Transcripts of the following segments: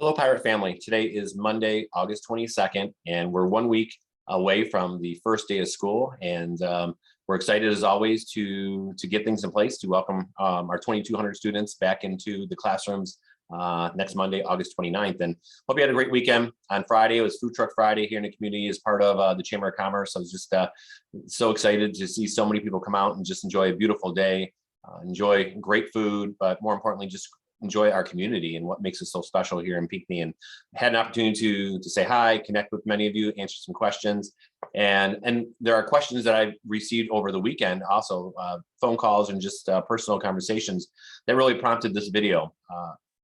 Hello, Pirate family. Today is Monday, August 22nd, and we're 1 week away from the first day of school. And we're excited, as always, to get things in place to welcome our 2,200 students back into the classrooms next Monday, August 29th. And hope you had a great weekend. On Friday, it was Food Truck Friday here in the community as part of the Chamber of Commerce. I was just so excited to see so many people come out and just enjoy a beautiful day, enjoy great food, but more importantly, just enjoy our community and what makes us so special here in Pinckney. And had an opportunity to say hi, connect with many of you, answer some questions. And there are questions that I've received over the weekend, also phone calls and just personal conversations that really prompted this video.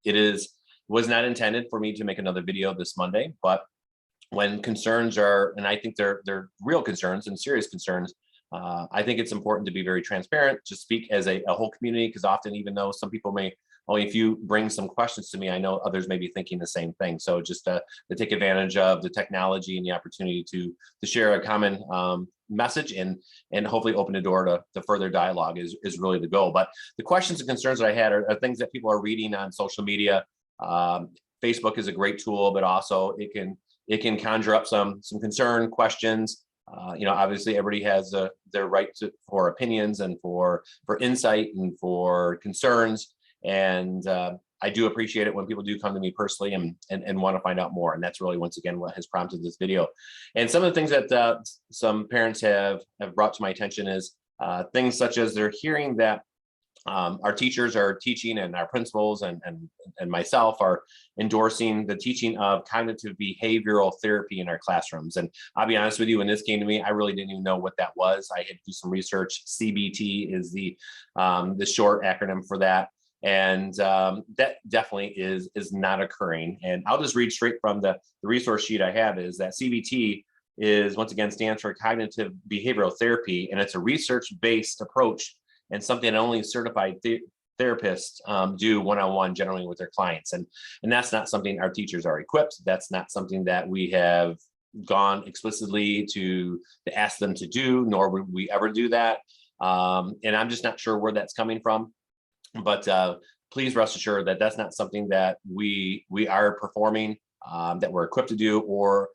Was not intended for me to make another video this Monday, but when concerns are, and I think they're real concerns and serious concerns, I think it's important to be very transparent, to speak as a whole community, because often, even though some people may, only if you bring some questions to me, I know others may be thinking the same thing. So just to take advantage of the technology and the opportunity to share a common message and hopefully open the door to further dialogue is really the goal. But the questions and concerns that I had are things that people are reading on social media. Facebook is a great tool, but also it can conjure up some concern, questions. Obviously everybody has their right for opinions and for insight and for concerns. And I do appreciate it when people do come to me personally and want to find out more. And that's really, once again, what has prompted this video. And some of the things that some parents have brought to my attention is things such as they're hearing that our teachers are teaching, and our principals and myself are endorsing the teaching of cognitive behavioral therapy in our classrooms. And I'll be honest with you, when this came to me, I really didn't even know what that was. I had to do some research. CBT is the short acronym for that. And that definitely is not occurring. And I'll just read straight from the resource sheet I have, is that CBT is, once again, stands for cognitive behavioral therapy, and it's a research-based approach and something that only certified therapists do one-on-one, generally with their clients. And that's not something our teachers are equipped. That's not something that we have gone explicitly to ask them to do, nor would we ever do that. And I'm just not sure where that's coming from. But please rest assured that that's not something that we are performing, that we're equipped to do, or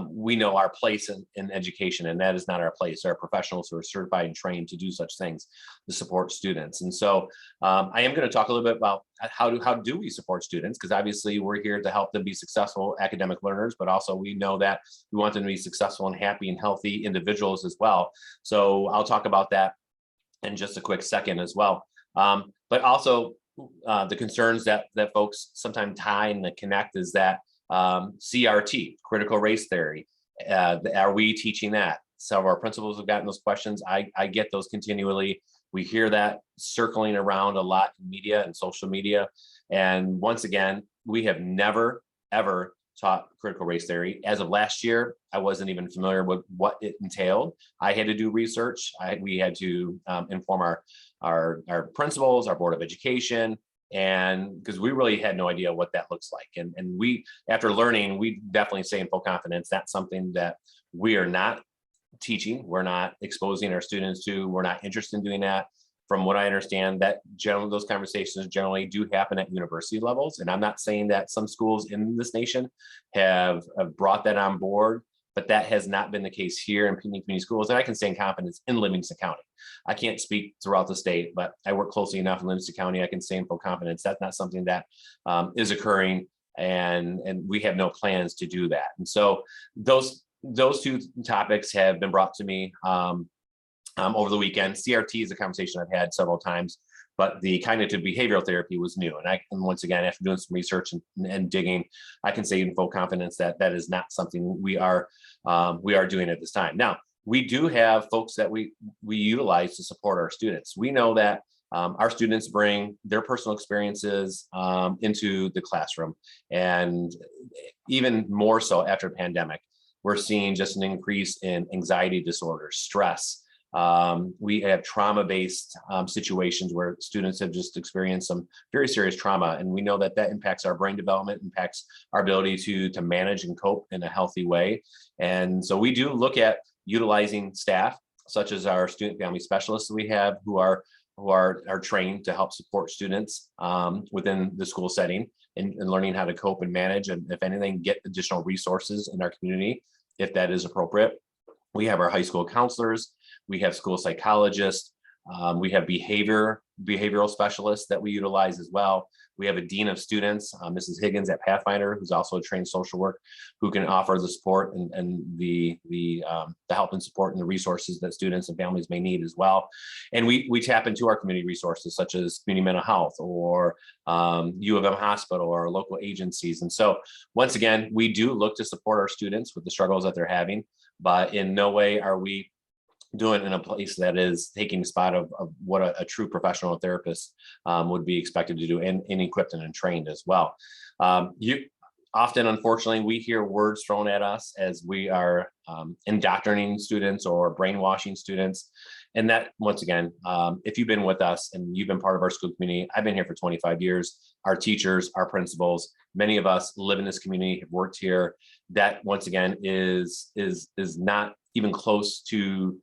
we know our place in education, and that is not our place. There are professionals who are certified and trained to do such things to support students. And so I am going to talk a little bit about how do we support students, because obviously we're here to help them be successful academic learners, but also we know that we want them to be successful and happy and healthy individuals as well. So I'll talk about that in just a quick second as well. But also the concerns that folks sometimes tie and connect is that CRT, critical race theory, are we teaching that? Some of our principals have gotten those questions. I get those continually. We hear that circling around a lot in media and social media. And once again, we have never, ever taught critical race theory. As of last year, I wasn't even familiar with what it entailed. I had to do research. We had to inform our principals, our Board of Education, and because we really had no idea what that looks like. And we, after learning, we definitely say in full confidence that's something that we are not teaching. We're not exposing our students to. We're not interested in doing that. From what I understand, that generally those conversations generally do happen at university levels. And I'm not saying that some schools in this nation have brought that on board, but that has not been the case here in Pinckney Community Schools. And I can say in confidence in Livingston County. I can't speak throughout the state, but I work closely enough in Livingston County. I can say in full confidence that's not something that is occurring, and we have no plans to do that. And so those two topics have been brought to me over the weekend. CRT is a conversation I've had several times, but the cognitive behavioral therapy was new. And once again, after doing some research and digging, I can say in full confidence that that is not something we are doing at this time. Now, we do have folks that we utilize to support our students. We know that our students bring their personal experiences into the classroom, and even more so after the pandemic, we're seeing just an increase in anxiety disorders, stress. We have trauma-based situations where students have just experienced some very serious trauma, and we know that impacts our brain development, impacts our ability to manage and cope in a healthy way. And so we do look at utilizing staff such as our student family specialists we have, who are are trained to help support students within the school setting and learning how to cope and manage, and if anything, get additional resources in our community if that is appropriate. We have our high school counselors, we have school psychologists, we have behavioral specialists that we utilize as well. We have a dean of students, Mrs. Higgins at Pathfinder, who's also a trained social work, who can offer the support and the help and support and the resources that students and families may need as well. And we tap into our community resources such as community mental health or U of M hospital or local agencies. And so once again, we do look to support our students with the struggles that they're having, but in no way are we doing it in a place that is taking the spot of what a true professional therapist would be expected to do, and equipped and trained as well. You often, unfortunately, we hear words thrown at us as we are indoctrinating students or brainwashing students. And that, once again, if you've been with us and you've been part of our school community, I've been here for 25 years, our teachers, our principals, many of us live in this community, have worked here. That, once again, is not even close to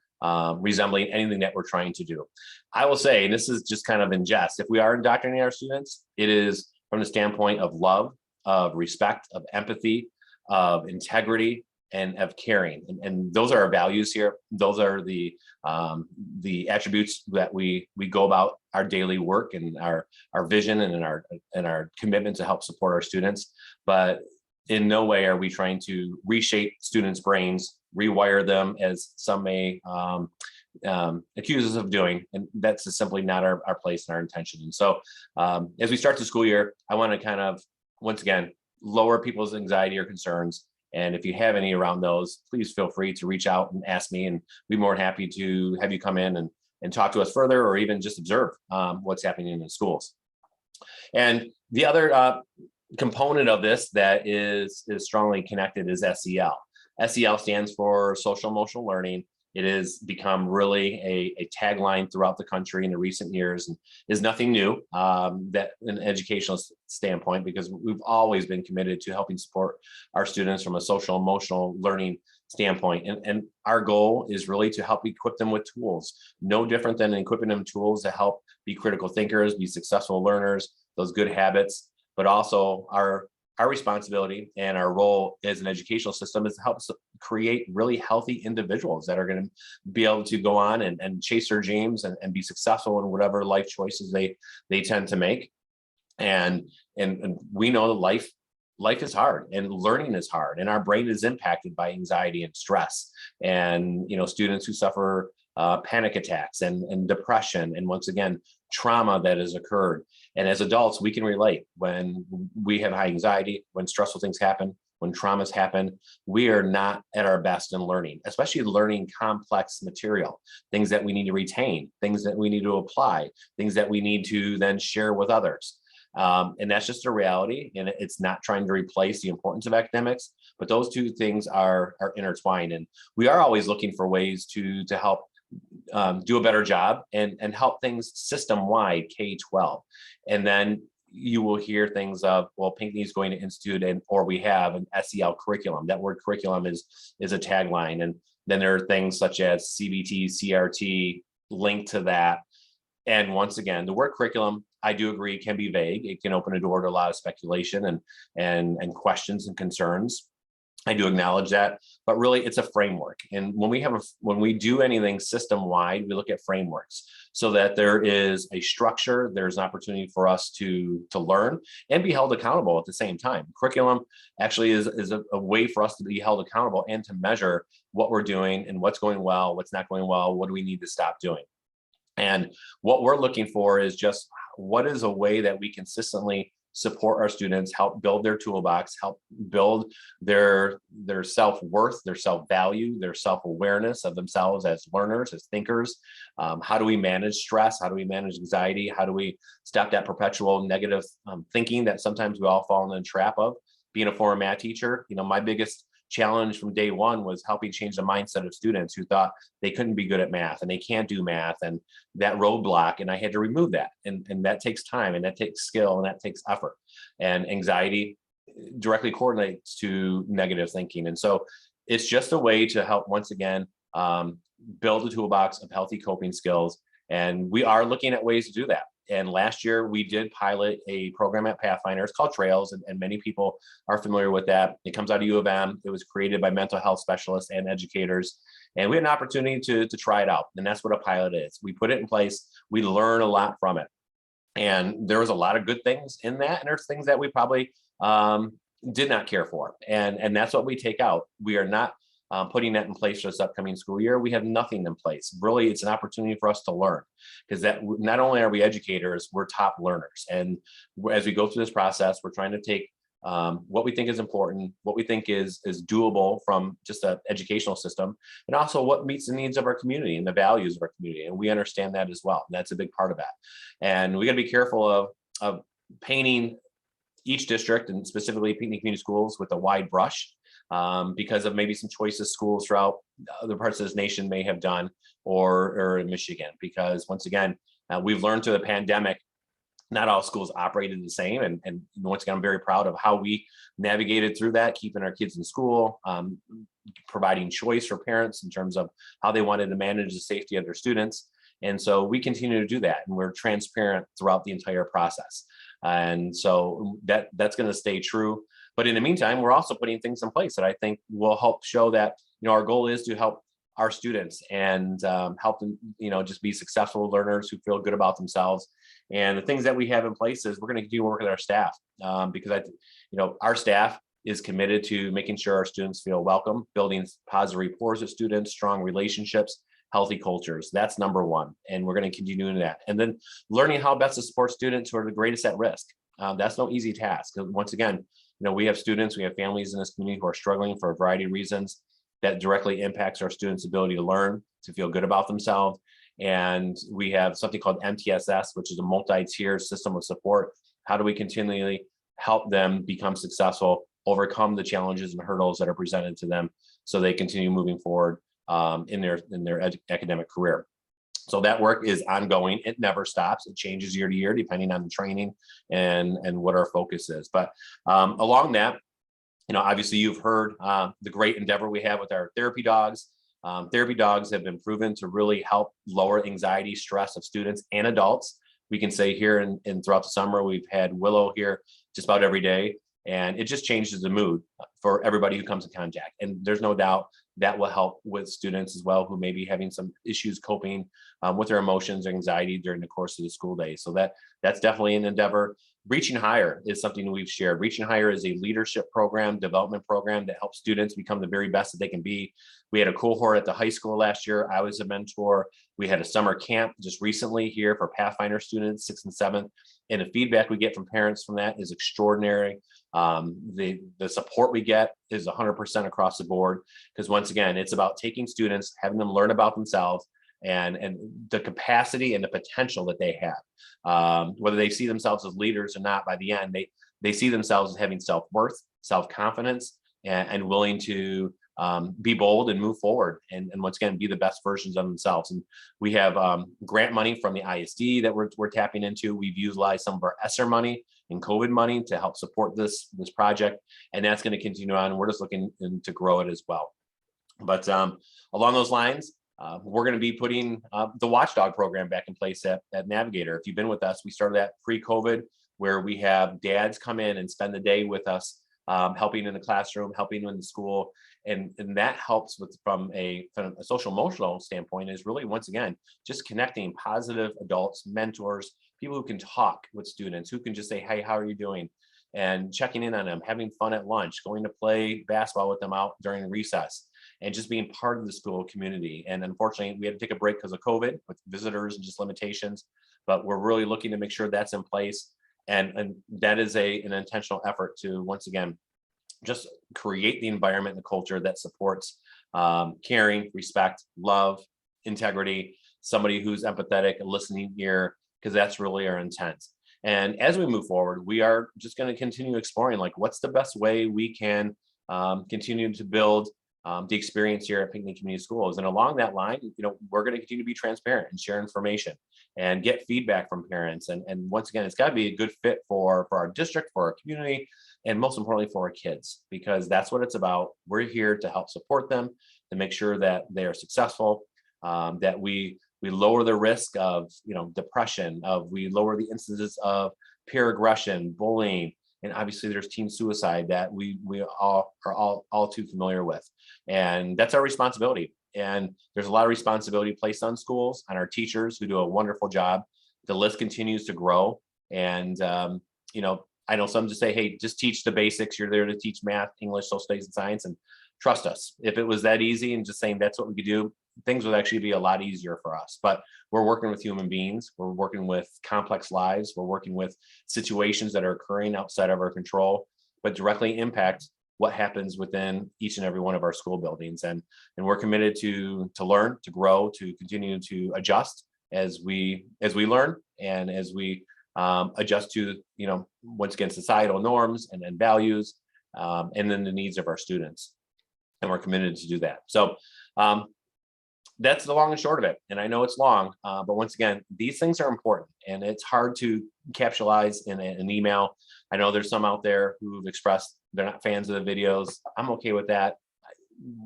resembling anything that we're trying to do. I will say, and this is just kind of in jest, if we are indoctrinating our students, it is from the standpoint of love, of respect, of empathy, of integrity, and of caring. And those are our values here. Those are the attributes that we go about our daily work and our vision and our commitment to help support our students. But in no way are we trying to reshape students' brains, rewire them, as some may accuse us of doing. And that's simply not our place and our intention. And so as we start the school year, I want to kind of, once again, lower people's anxiety or concerns. And if you have any around those, please feel free to reach out and ask me, and we'd be more than happy to have you come in and talk to us further, or even just observe what's happening in the schools. And the other component of this that is strongly connected is SEL. SEL stands for social emotional learning. It has become really a tagline throughout the country in the recent years, and is nothing new that in an educational standpoint, because we've always been committed to helping support our students from a social emotional learning standpoint. And our goal is really to help equip them with tools, no different than equipping them tools to help be critical thinkers, be successful learners, those good habits, but also our responsibility and our role as an educational system is to help create really healthy individuals that are going to be able to go on and chase their dreams and be successful in whatever life choices they tend to make. And we know that life is hard and learning is hard, and our brain is impacted by anxiety and stress. And students who suffer panic attacks and depression, and once again, trauma that has occurred. And as adults, we can relate when we have high anxiety, when stressful things happen, when traumas happen. We are not at our best in learning, especially learning complex material, things that we need to retain, things that we need to apply, things that we need to then share with others. And that's just a reality. And it's not trying to replace the importance of academics, but those two things are intertwined. And we are always looking for ways to help do a better job and help things system-wide, K-12. And then you will hear things of, well, Pinckney's going to institute or we have an SEL curriculum. That word curriculum is a tagline. And then there are things such as CBT, CRT linked to that. And once again, the word curriculum, I do agree, can be vague. It can open a door to a lot of speculation and questions and concerns. I do acknowledge that, but really it's a framework. And when we do anything system-wide, we look at frameworks so that there is a structure, there's an opportunity for us to learn and be held accountable at the same time. Curriculum actually is a way for us to be held accountable and to measure what we're doing and what's going well, what's not going well, what do we need to stop doing. And what we're looking for is just what is a way that we consistently support our students, help build their toolbox, help build their self-worth, their self-value, their self-awareness of themselves as learners, as thinkers. How do we manage stress? How do we manage anxiety? How do we stop that perpetual negative thinking that sometimes we all fall in the trap of? Being a former math teacher, my biggest challenge from day one was helping change the mindset of students who thought they couldn't be good at math and they can't do math, and that roadblock. And I had to remove that. And that takes time, and that takes skill, and that takes effort. And anxiety directly correlates to negative thinking. And so it's just a way to help, once again, build a toolbox of healthy coping skills And we are looking at ways to do that. And last year we did pilot a program at Pathfinder. It's called Trails, and many people are familiar with that. It comes out of U of M. It was created by mental health specialists and educators. And we had an opportunity to try it out. And that's what a pilot is. We put it in place. We learn a lot from it. And there was a lot of good things in that. And there's things that we probably did not care for. And that's what we take out. We are not putting that in place for this upcoming school year. We have nothing in place. Really, it's an opportunity for us to learn, because that not only are we educators, we're top learners. And as we go through this process, we're trying to take what we think is important, what we think is doable from just an educational system, and also what meets the needs of our community and the values of our community. And we understand that as well. And that's a big part of that. And we got to be careful of painting each district, and specifically Pinckney Community Schools, with a wide brush, because of maybe some choices schools throughout other parts of this nation may have done, or in Michigan. Because once again, we've learned through the pandemic, not all schools operated the same. And once again, I'm very proud of how we navigated through that, keeping our kids in school, providing choice for parents in terms of how they wanted to manage the safety of their students. And so we continue to do that, and we're transparent throughout the entire process. And so that's going to stay true. But in the meantime, we're also putting things in place that I think will help show that, our goal is to help our students and help them, just be successful learners who feel good about themselves. And the things that we have in place is we're going to continue to work with our staff, because our staff is committed to making sure our students feel welcome, building positive rapport with students, strong relationships, healthy cultures. That's number one. And we're going to continue doing that. And then learning how best to support students who are the greatest at risk. That's no easy task. Once again, we have students, we have families in this community who are struggling for a variety of reasons that directly impacts our students' ability to learn, to feel good about themselves. And we have something called MTSS, which is a multi-tier system of support. How do we continually help them become successful, overcome the challenges and hurdles that are presented to them, so they continue moving forward in their academic career? So that work is ongoing. It never stops. It changes year to year, depending on the training and what our focus is. But along that, obviously you've heard the great endeavor we have with our therapy dogs. Therapy dogs have been proven to really help lower anxiety, stress of students and adults. We can say here and throughout the summer, we've had Willow here just about every day, and it just changes the mood for everybody who comes in contact. And there's no doubt that will help with students as well, who may be having some issues coping with their emotions or anxiety during the course of the school day. So that's definitely an endeavor. Reaching Higher is something we've shared. Reaching Higher is a leadership program, development program that helps students become the very best that they can be. We had a cohort at the high school last year. I was a mentor. We had a summer camp just recently here for Pathfinder students, 6th and 7th. And the feedback we get from parents from that is extraordinary. The support we get is 100% across the board, because once again, it's about taking students, having them learn about themselves and the capacity and the potential that they have. Whether they see themselves as leaders or not, by the end, they see themselves as having self-worth, self-confidence, and willing to be bold and move forward, and once again, be the best versions of themselves. And we have grant money from the ISD that we're tapping into. We've utilized some of our ESSER money and COVID money to help support this project, and that's going to continue on. We're just looking to grow it as well. But along those lines, we're going to be putting the Watchdog program back in place at Navigator. If you've been with us, we started that pre-COVID, where we have dads come in and spend the day with us, helping in the classroom, helping in the school. And that helps from a social emotional standpoint, is really, once again, just connecting positive adults, mentors, people who can talk with students, who can just say, hey, how are you doing? And checking in on them, having fun at lunch, going to play basketball with them out during recess, and just being part of the school community. And unfortunately, we had to take a break because of COVID with visitors and just limitations, but we're really looking to make sure that's in place. And that is an intentional effort to, once again, just create the environment and the culture that supports caring, respect, love, integrity, somebody who's empathetic, a listening ear, because that's really our intent. And as we move forward, we are just going to continue exploring, like, what's the best way we can continue to build the experience here at Pinckney Community Schools. And along that line, we're going to continue to be transparent and share information and get feedback from parents. And once again, it's got to be a good fit for our district, for our community, and most importantly for our kids, because that's what it's about. We're here to help support them, to make sure that they are successful, that we we lower the risk of, depression, we lower the instances of peer aggression, bullying, and obviously there's teen suicide that we all are all too familiar with. And that's our responsibility. And there's a lot of responsibility placed on schools, on our teachers who do a wonderful job. The list continues to grow. And, I know some just say, hey, just teach the basics. You're there to teach math, English, social studies, and science. And trust us, if it was that easy and just saying that's what we could do, things would actually be a lot easier for us. But we're working with human beings. We're working with complex lives. We're working with situations that are occurring outside of our control, but directly impact what happens within each and every one of our school buildings. And we're committed to learn, to grow, to continue to adjust as we learn, and as we adjust to, once again, societal norms and values, and then the needs of our students. And we're committed to do that. So that's the long and short of it. And I know it's long, but once again, these things are important, and it's hard to capsulize in an email. I know there's some out there who've expressed they're not fans of the videos. I'm okay with that,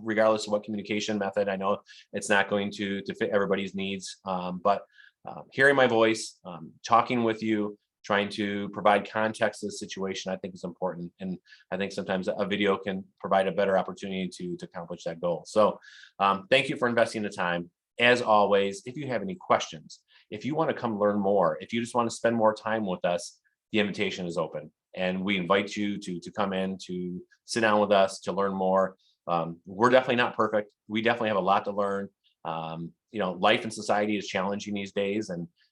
regardless of what communication method. I know it's not going to fit everybody's needs, but hearing my voice, talking with you, trying to provide context to the situation, I think is important. And I think sometimes a video can provide a better opportunity to accomplish that goal. So thank you for investing the time. As always, if you have any questions, if you want to come learn more, if you just want to spend more time with us, the invitation is open. And we invite you to come in, to sit down with us, to learn more. We're definitely not perfect. We definitely have a lot to learn. Life in society is challenging these days,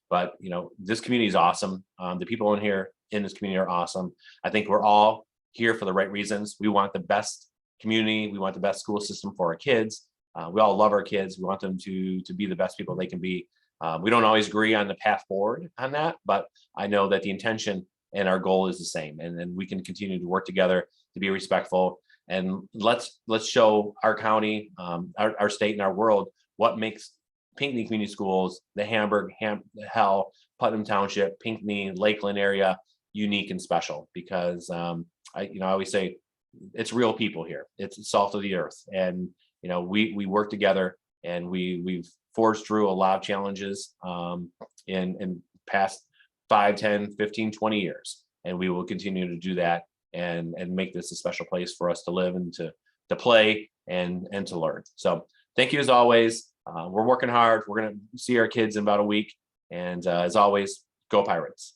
but this community is awesome. The people in this community are awesome. I think we're all here for the right reasons. We want the best community. We want the best school system for our kids. We all love our kids. We want them to be the best people they can be. We don't always agree on the path forward on that, but I know that the intention and our goal is the same. And then we can continue to work together to be respectful. And let's show our county, our state, and our world what makes Pinckney Community Schools, the Hamburg, Hell, Putnam Township, Pinckney, Lakeland area unique and special. Because I always say it's real people here. It's the salt of the earth, and we work together, and we've forged through a lot of challenges in past 5, 10, 15, 20 years, and we will continue to do that and make this a special place for us to live and to play and to learn. So thank you as always. We're working hard. We're going to see our kids in about a week. And as always, go Pirates.